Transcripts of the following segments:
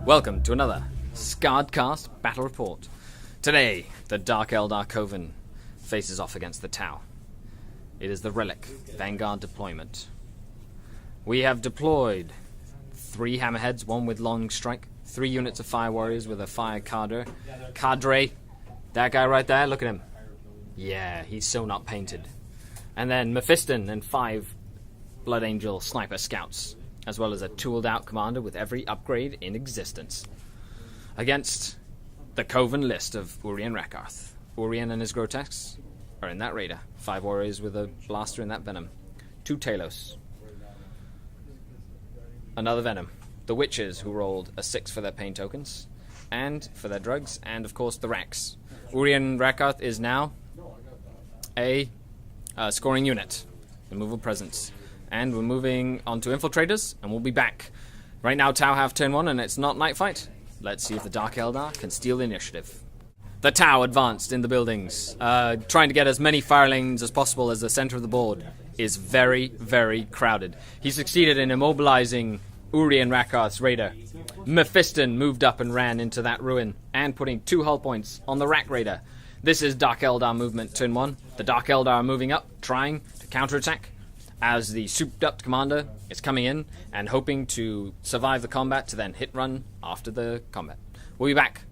Welcome to another SkaredCast Battle Report. Today, the DarkEldar Coven faces off against the Tau. It is the Relic Vanguard deployment. We have deployed 3 hammerheads, 1 with long strike, 3 units of fire warriors with a fire cadre. That guy right there, look at him. Yeah, he's so not painted. And then Mephiston and 5 Blood Angel sniper scouts, as well as a tooled out commander with every upgrade in existence. Against the Coven list of Urian Rakarth. Urian and his grotesques are in that raider. 5 warriors with a blaster in that venom. 2 Talos. Another venom. The witches who rolled a 6 for their pain tokens and for their drugs, and of course the Raks. Urian Rakarth is now a scoring unit, immovable presence. And we're moving on to infiltrators, and we'll be back. Right now, Tau have turn 1, and it's not night fight. Let's see if the DarkEldar can steal the initiative. The Tau advanced in the buildings, trying to get as many fire lanes as possible, as the center of the board is very, very crowded. He succeeded in immobilizing Urian Rakarth's raider. Mephiston moved up and ran into that ruin, and putting 2 hull points on the Rak raider. This is DarkEldar movement turn 1. The DarkEldar are moving up, trying to counterattack, as the souped-up commander is coming in and hoping to survive the combat to then hit-run after the combat. We'll be back.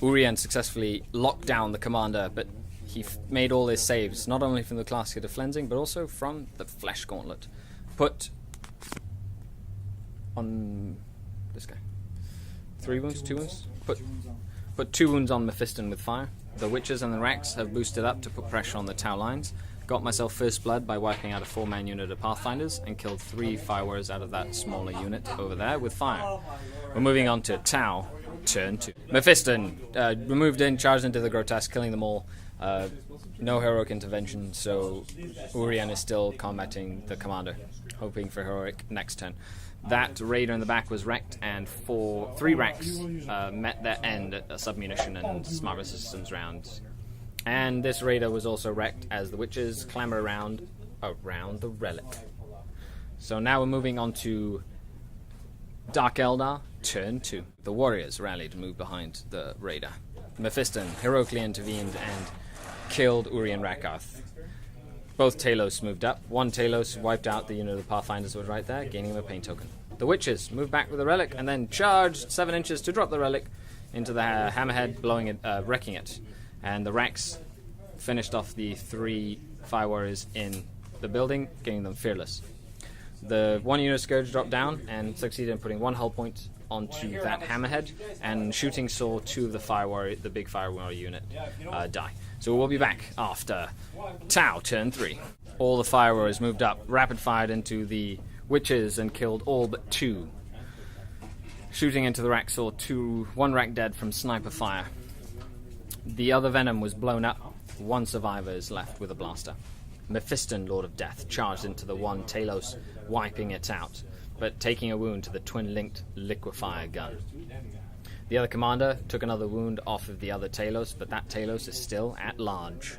Urian successfully locked down the commander, but he made all his saves, not only from the Class Hit of Flensing, but also from the Flesh Gauntlet. Put on this guy. 3 wounds? 2 wounds? Put 2 wounds on Mephiston with fire. The Witches and the Raks have boosted up to put pressure on the Tau lines. Got myself first blood by wiping out a 4-man unit of Pathfinders and killed 3 fire warriors out of that smaller unit over there with fire. We're moving on to Tau, turn 2. Mephiston moved in, charged into the grotesque, killing them all. No heroic intervention, so Urian is still combating the commander, hoping for heroic next turn. That raider in the back was wrecked, and 3 Raks met their end at a submunition and smart resistance rounds. And this raider was also wrecked as the witches clamber around the relic. So now we're moving on to DarkEldar, turn 2. The warriors rallied and moved behind the raider. Mephiston heroically intervened and killed Urian Rakarth. Both Talos moved up. 1 Talos wiped out the unit of the Pathfinders was right there, gaining him a pain token. The witches moved back with the relic and then charged 7 inches to drop the relic into the hammerhead, blowing it, wrecking it. And the Raks finished off the 3 fire warriors in the building, getting them fearless. The 1 unit of Scourge dropped down and succeeded in putting 1 hull point onto that hammerhead, and shooting saw 2 of the big fire warrior unit die. So we'll be back after Tau turn 3. All the fire warriors moved up, rapid fired into the witches and killed all but 2. Shooting into the Rak saw 1 Rak dead from sniper fire. The other venom was blown up. 1 survivor is left with a blaster. Mephiston, Lord of Death, charged into the 1 Talos, wiping it out, but taking a wound to the twin-linked liquefier gun. The other commander took another wound off of the other Talos, but that Talos is still at large.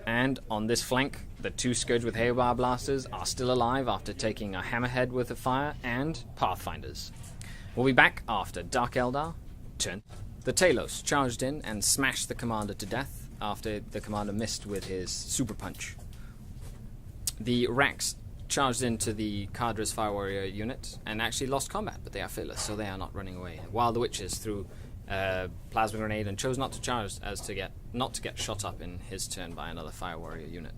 And on this flank, the 2 Scourge with Hailbar blasters are still alive after taking a hammerhead with a fire and Pathfinders. We'll be back after DarkEldar, turn. The Talos charged in and smashed the commander to death after the commander missed with his super punch. The Raks charged into the Cadre's fire warrior unit and actually lost combat, but they are fearless, so they are not running away. While the witches threw plasma grenade and chose not to charge not to get shot up in his turn by another fire warrior unit.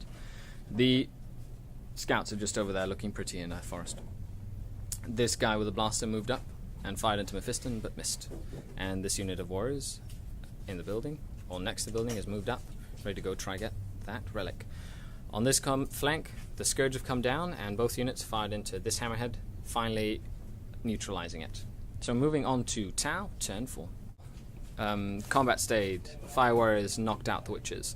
The scouts are just over there looking pretty in a forest. This guy with a blaster moved up and fired into Mephiston, but missed. And this unit of warriors in the building, or next to the building, has moved up, ready to go try get that relic. On this flank, the Scourge have come down, and both units fired into this hammerhead, finally neutralizing it. So moving on to Tau, turn 4. Combat stayed. Fire warriors knocked out the witches.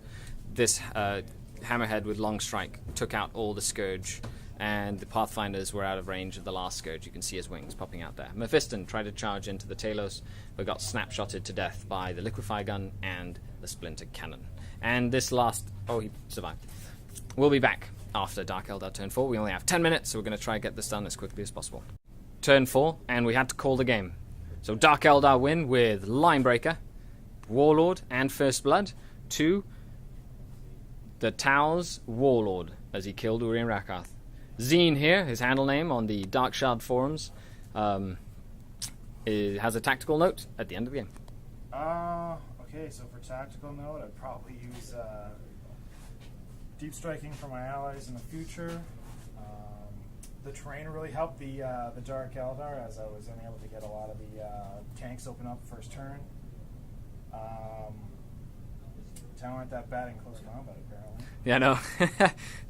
This hammerhead with long strike took out all the Scourge, and the Pathfinders were out of range of the last Scourge. You can see his wings popping out there. Mephiston tried to charge into the Talos, but got snapshotted to death by the liquefy gun and the splinter cannon. And this last... oh, he survived. We'll be back after DarkEldar turn 4. We only have 10 minutes, so we're going to try and get this done as quickly as possible. Turn 4, and we had to call the game. So DarkEldar win with Linebreaker, Warlord, and First Blood to the Tau's Warlord as he killed Uri and Rakath. Zine here, his handle name on the Dark Shard forums, it has a tactical note at the end of the game. Okay, so for tactical note, I'd probably use deep striking for my allies in the future. The terrain really helped the DarkEldar, as I was unable to get a lot of the tanks open up first turn. Town aren't that bad in close combat, apparently. Yeah, no.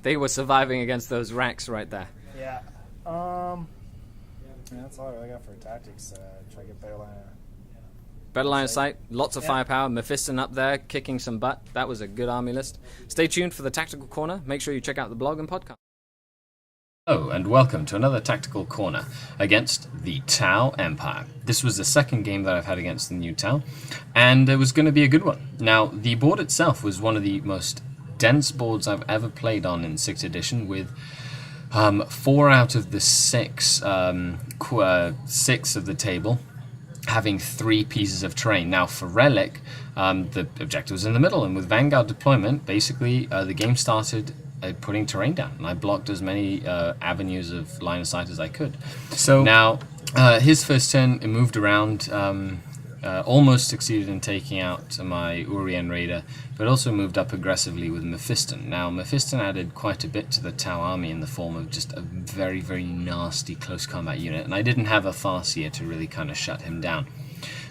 They were surviving against those racks right there. Yeah. That's all I really got for tactics. Try to get better line of... Better line of sight, lots of firepower. Mephiston up there, kicking some butt. That was a good army list. Stay tuned for the Tactical Corner. Make sure you check out the blog and podcast. Hello, and welcome to another Tactical Corner against the Tau Empire. This was the second game that I've had against the new Tau, and it was going to be a good one. Now, the board itself was one of the most dense boards I've ever played on in 6th edition, with 4 out of the 6 of the table having 3 pieces of terrain. Now, for Relic, the objective was in the middle, and with Vanguard deployment, basically the game started putting terrain down, and I blocked as many avenues of line of sight as I could. So now, his first turn, it moved around, almost succeeded in taking out my Urien Raider, but also moved up aggressively with Mephiston. Now, Mephiston added quite a bit to the Tau army in the form of just a very, very nasty close combat unit, and I didn't have a Farseer to really kind of shut him down.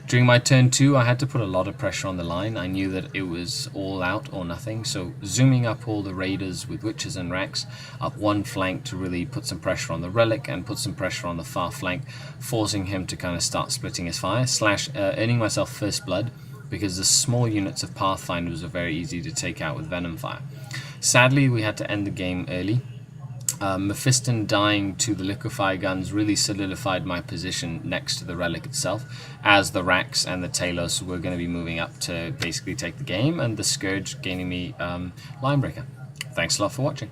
During my turn 2, I had to put a lot of pressure on the line. I knew that it was all out or nothing, so zooming up all the raiders with witches and racks up one flank to really put some pressure on the Relic and put some pressure on the far flank, forcing him to kind of start splitting his fire, earning myself First Blood, because the small units of Pathfinders are very easy to take out with Venom Fire. Sadly, we had to end the game early. Mephiston dying to the liquefy guns really solidified my position next to the Relic itself, as the Racks and the Talos were going to be moving up to basically take the game, and the Scourge gaining me Linebreaker. Thanks a lot for watching.